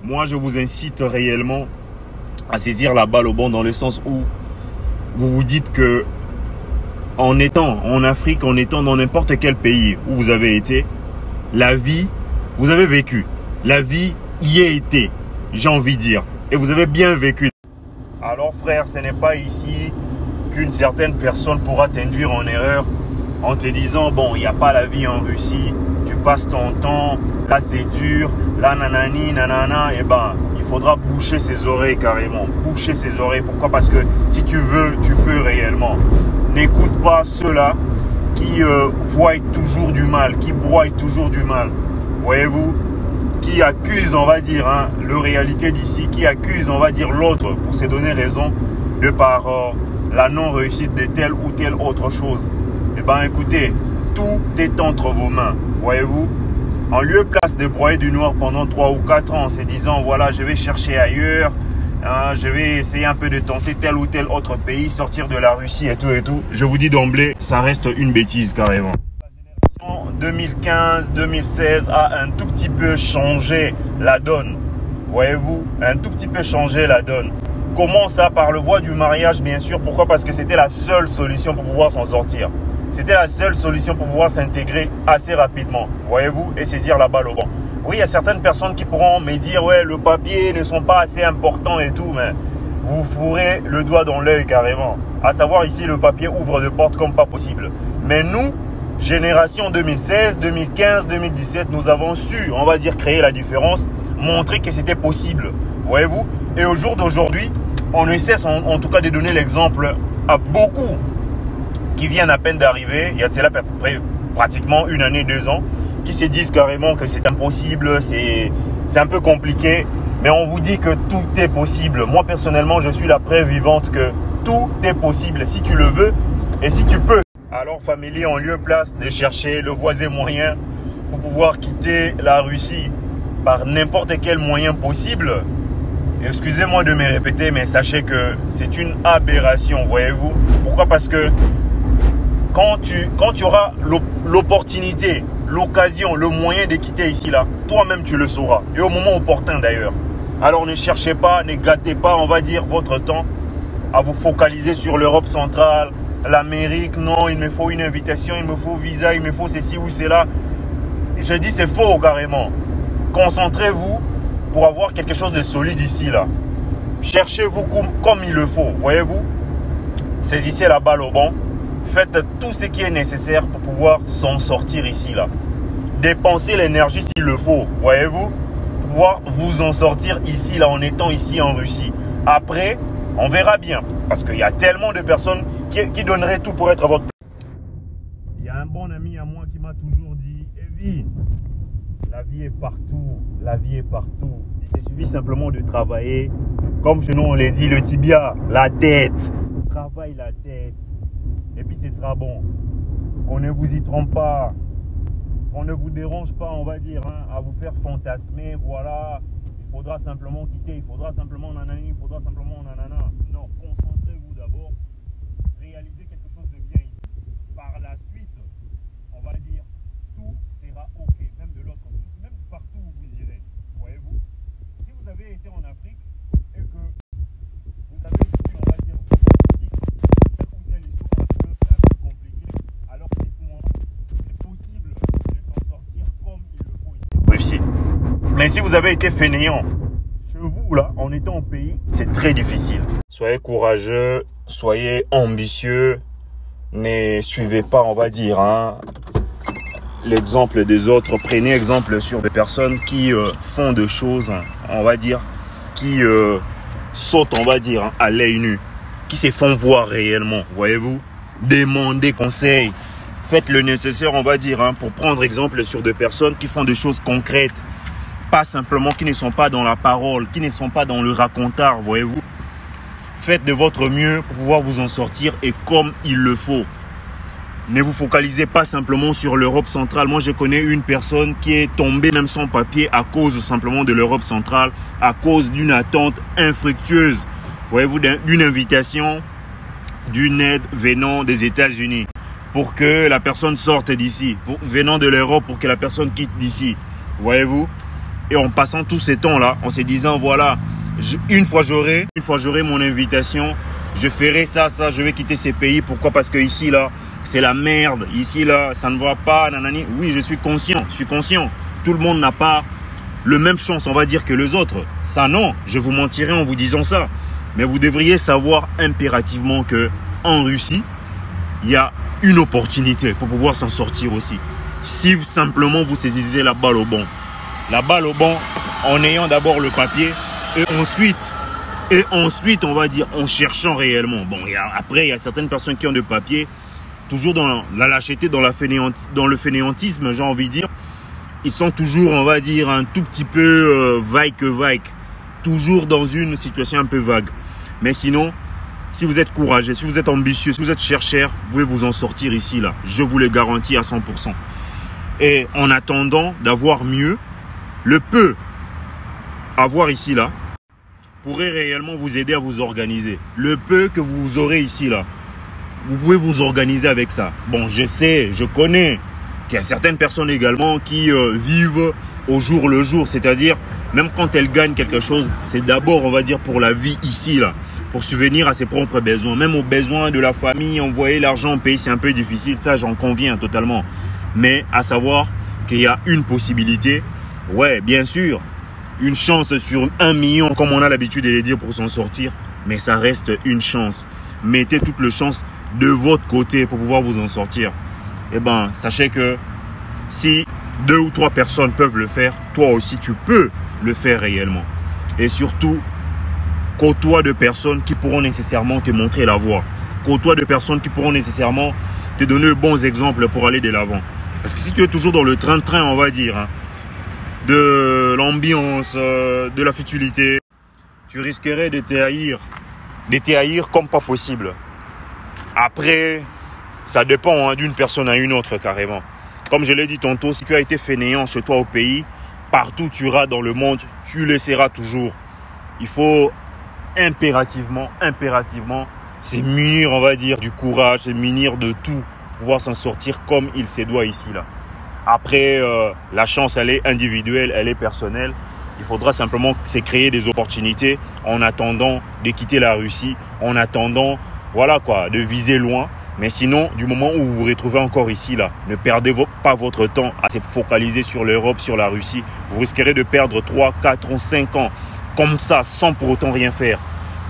moi je vous incite réellement à saisir la balle au bon, dans le sens où vous vous dites que en étant en Afrique, en étant dans n'importe quel pays où vous avez été, la vie, vous avez vécu. La vie y a été, j'ai envie de dire. Et vous avez bien vécu. Alors frère, ce n'est pas ici qu'une certaine personne pourra t'induire en erreur en te disant, bon, il n'y a pas la vie en Russie, tu passes ton temps, là c'est dur, là nanani, nanana, et ben, il faudra boucher ses oreilles carrément. Boucher ses oreilles. Pourquoi? Parce que si tu veux, tu peux réellement. N'écoute pas ceux-là qui voient toujours du mal, qui broient toujours du mal. Voyez-vous? Qui accusent, on va dire, hein, le réalité d'ici, qui accuse, on va dire, l'autre pour se donner raison de par la non-réussite de telle ou telle autre chose. Eh bien, écoutez, tout est entre vos mains. Voyez-vous? En lieu et place de broyer du noir pendant 3 ou 4 ans en se disant, voilà, je vais chercher ailleurs, hein, je vais essayer un peu de tenter tel ou tel autre pays, sortir de la Russie et tout. Je vous dis d'emblée, ça reste une bêtise carrément. La génération 2015-2016 a un tout petit peu changé la donne. Voyez-vous, un tout petit peu changé la donne. Comment ça? Par le voie du mariage, bien sûr. Pourquoi? Parce que c'était la seule solution pour pouvoir s'en sortir. C'était la seule solution pour pouvoir s'intégrer assez rapidement. Voyez-vous, et saisir la balle au bon. Oui, il y a certaines personnes qui pourront me dire, ouais, le papier ne sont pas assez importants et tout, mais vous fourrez le doigt dans l'œil carrément. À savoir, ici, le papier ouvre de portes comme pas possible. Mais nous, génération 2016, 2015, 2017, nous avons su, on va dire, créer la différence, montrer que c'était possible. Voyez-vous? Et au jour d'aujourd'hui, on ne cesse en tout cas de donner l'exemple à beaucoup qui viennent à peine d'arriver, il y a de cela pratiquement 1 année, 2 ans, qui se disent carrément que c'est impossible, c'est un peu compliqué. Mais on vous dit que tout est possible. Moi, personnellement, je suis la preuve vivante que tout est possible si tu le veux et si tu peux. Alors, famille, en lieu et place de chercher le voisin moyen pour pouvoir quitter la Russie par n'importe quel moyen possible, excusez-moi de me répéter, mais sachez que c'est une aberration, voyez-vous. Pourquoi? Parce que quand tu auras l'opportunité, l'occasion, le moyen de quitter ici, là, toi-même tu le sauras. Et au moment opportun d'ailleurs. Alors ne cherchez pas, ne gâtez pas, on va dire, votre temps à vous focaliser sur l'Europe centrale, l'Amérique. Non, il me faut une invitation, il me faut visa, il me faut ceci ou cela. Je dis c'est faux carrément. Concentrez-vous pour avoir quelque chose de solide ici, là. Cherchez-vous comme il le faut, voyez-vous. Saisissez la balle au bon. Faites tout ce qui est nécessaire pour pouvoir s'en sortir ici, là. Dépensez l'énergie s'il le faut, voyez-vous, pour pouvoir vous en sortir ici, là, en étant ici en Russie. Après, on verra bien, parce qu'il y a tellement de personnes qui donneraient tout pour être à votre place. Il y a un bon ami à moi qui m'a toujours dit, Evie, la vie est partout, la vie est partout. Il suffit simplement de travailler, comme chez nous on l'a dit, le tibia, la tête. Travaille la tête. Et puis ce sera bon. On ne vous y trompe pas. On ne vous dérange pas, on va dire, hein, à vous faire fantasmer. Voilà, il faudra simplement quitter, il faudra simplement nanani, il faudra simplement nanana. Non, concentrez-vous d'abord. Réalisez quelque chose de bien ici. Par la suite, on va dire, tout sera OK. Même de l'autre côté, même partout où vous irez. Voyez-vous, si vous avez été en Afrique et que vous avez vécu, on va dire, mais si vous avez été fainéant chez vous, là, en étant au pays, c'est très difficile. Soyez courageux, soyez ambitieux, ne suivez pas, on va dire, hein, l'exemple des autres. Prenez exemple sur des personnes qui font des choses, on va dire, qui sautent, on va dire, hein, à l'œil nu, qui se font voir réellement, voyez-vous. Demandez conseil, faites le nécessaire, on va dire, hein, pour prendre exemple sur des personnes qui font des choses concrètes. Pas simplement qui ne sont pas dans la parole, qui ne sont pas dans le racontard, voyez-vous. Faites de votre mieux pour pouvoir vous en sortir et comme il le faut. Ne vous focalisez pas simplement sur l'Europe centrale. Moi, je connais une personne qui est tombée même sans papier à cause simplement de l'Europe centrale, à cause d'une attente infructueuse, voyez-vous, d'une invitation, d'une aide venant des États-Unis pour que la personne sorte d'ici, venant de l'Europe pour que la personne quitte d'ici, voyez-vous. Et en passant tous ces temps-là, en se disant, voilà, une fois j'aurai mon invitation, je ferai ça, je vais quitter ces pays. Pourquoi? Parce que ici, là, c'est la merde. Ici, là, ça ne va pas, nanani. Oui, je suis conscient. Tout le monde n'a pas le même chance, on va dire, que les autres. Ça, non, je vous mentirais en vous disant ça. Mais vous devriez savoir impérativement que en Russie, il y a une opportunité pour pouvoir s'en sortir aussi. Si simplement vous saisissez la balle au bon. La balle au bon en ayant d'abord le papier et ensuite, on va dire, en cherchant réellement. Bon, après, il y a certaines personnes qui ont de papier, toujours dans la lâcheté, dans le fainéantisme, j'ai envie de dire. Ils sont toujours, on va dire, un tout petit peu vague. Toujours dans une situation un peu vague. Mais sinon, si vous êtes courageux, si vous êtes ambitieux, si vous êtes chercheur, vous pouvez vous en sortir ici, là. Je vous le garantis à 100%. Et en attendant d'avoir mieux, le peu à voir ici, là, pourrait réellement vous aider à vous organiser. Le peu que vous aurez ici, là, vous pouvez vous organiser avec ça. Bon, je sais, je connais qu'il y a certaines personnes également qui vivent au jour le jour. C'est-à-dire, même quand elles gagnent quelque chose, c'est d'abord, on va dire, pour la vie ici, là. Pour subvenir à ses propres besoins. Même aux besoins de la famille, envoyer l'argent au pays, c'est un peu difficile. Ça, j'en conviens totalement. Mais à savoir qu'il y a une possibilité. Ouais, bien sûr. Une chance sur 1 million, comme on a l'habitude de les dire pour s'en sortir. Mais ça reste une chance. Mettez toute la chance de votre côté pour pouvoir vous en sortir. Eh bien, sachez que si 2 ou 3 personnes peuvent le faire, toi aussi, tu peux le faire réellement. Et surtout, côtoie de personnes qui pourront nécessairement te montrer la voie. Côtoie de personnes qui pourront nécessairement te donner de bons exemples pour aller de l'avant. Parce que si tu es toujours dans le train-train, on va dire, hein, de l'ambiance, de la futilité, tu risquerais de te haïr comme pas possible. Après, ça dépend, hein, d'une personne à une autre carrément. Comme je l'ai dit tantôt, si tu as été fainéant chez toi au pays, partout où tu iras dans le monde, tu le seras toujours. Il faut impérativement, c'est munir, on va dire, du courage, c'est munir de tout pour pouvoir s'en sortir comme il se doit ici, là. Après, la chance, elle est individuelle, elle est personnelle. Il faudra simplement se créer des opportunités en attendant de quitter la Russie, en attendant, voilà quoi, de viser loin. Mais sinon, du moment où vous vous retrouvez encore ici, là, ne perdez pas votre temps à se focaliser sur l'Europe, sur la Russie. Vous risquerez de perdre 3, 4 ou 5 ans comme ça, sans pour autant rien faire.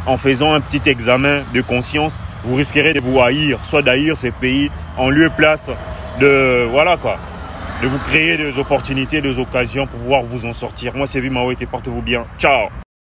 En faisant un petit examen de conscience, vous risquerez de vous haïr, soit d'haïr ces pays en lieu et place de, voilà quoi, de vous créer des opportunités, des occasions pour pouvoir vous en sortir. Moi, c'est Vimao et portez-vous bien. Ciao!